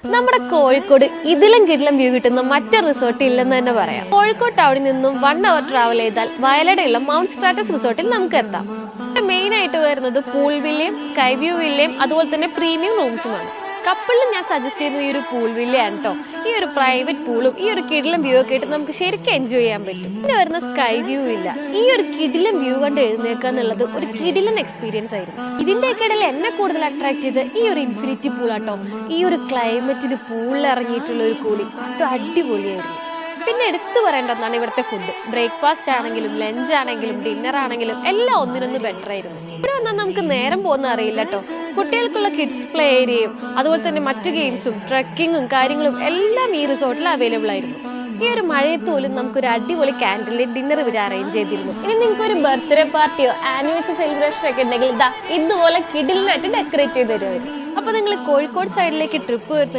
നമ്മുടെ കോഴിക്കോട് ഇതിലും കിടിലം വ്യൂ കിട്ടുന്ന മറ്റൊരു റിസോർട്ട് ഇല്ലെന്ന് തന്നെ പറയാം. കോഴിക്കോട് ടൗണിൽ നിന്നും 1 hour ട്രാവൽ ചെയ്താൽ വയലടയുള്ള മൗണ്ട് സ്ട്രാറ്റസ് റിസോർട്ടിൽ നമുക്ക് എത്താം. മെയിൻ ആയിട്ട് വരുന്നത് പൂൾ വില്ലയും സ്കൈ വ്യൂ വില്ലയും അതുപോലെ തന്നെ പ്രീമിയം റൂംസുമാണ്. കപ്പിളിൽ ഞാൻ സജസ്റ്റ് ചെയ്യുന്നത് ഈ ഒരു പൂൾ വില്ലയാണ് കേട്ടോ. ഈ ഒരു പ്രൈവറ്റ് പൂളും ഈ ഒരു കിടിലം വ്യൂ ഒക്കെ ആയിട്ട് നമുക്ക് ശരിക്കും എൻജോയ് ചെയ്യാൻ പറ്റും. പിന്നെ വരുന്ന സ്കൈ വ്യൂ ഇല്ല. ഈ ഒരു കിടിലം വ്യൂ കണ്ട് എഴുന്നേക്കുക എന്നുള്ളത് ഒരു കിടിലൻ എക്സ്പീരിയൻസ് ആയിരുന്നു. ഇതിന്റെയൊക്കെ ഇടയിൽ എന്നെ കൂടുതൽ അട്രാക്ട് ചെയ്ത് ഈ ഒരു ഇൻഫിനിറ്റി പൂളാട്ടോ. ഈ ഒരു ക്ലൈമറ്റിന് പൂളിൽ ഇറങ്ങിയിട്ടുള്ള ഒരു കൂളിംഗ് അത് അടിപൊളിയായിരുന്നു. പിന്നെ എടുത്തു പറയേണ്ട ഒന്നാണ് ഇവിടുത്തെ ഫുഡ്. ബ്രേക്ക്ഫാസ്റ്റ് ആണെങ്കിലും ലഞ്ച് ആണെങ്കിലും ഡിന്നർ ആണെങ്കിലും എല്ലാം ഒന്നിനൊന്ന് ബെറ്റർ ആയിരുന്നു. ഇവിടെ വന്നാൽ നമുക്ക് നേരം പോകുന്ന അറിയില്ല കേട്ടോ. കുട്ടികൾക്കുള്ള കിഡ്സ് പ്ലേ ഏരിയയും അതുപോലെ തന്നെ മറ്റു ഗെയിംസും ട്രക്കിങ്ങും കാര്യങ്ങളും എല്ലാം ഈ റിസോർട്ടിൽ അവൈലബിൾ ആയിരുന്നു. ഈ ഒരു മഴയത്ത് പോലും നമുക്കൊരു അടിപൊളി ക്യാൻഡിൽ ഡിന്നർ ഇവർ അറേഞ്ച് ചെയ്തിരുന്നു. ഇനി നിങ്ങൾക്ക് ഒരു ബർത്ത്ഡേ പാർട്ടിയോ ആനിവേഴ്സറി സെലിബ്രേഷൻ ഒക്കെ ഉണ്ടെങ്കിൽ ഇതുപോലെ കിഡിലിനായിട്ട് ഡെക്കറേറ്റ് ചെയ്ത് തരുമായിരുന്നു. അപ്പൊ നിങ്ങൾ കോഴിക്കോട് സൈഡിലേക്ക് ട്രിപ്പ് വരുന്ന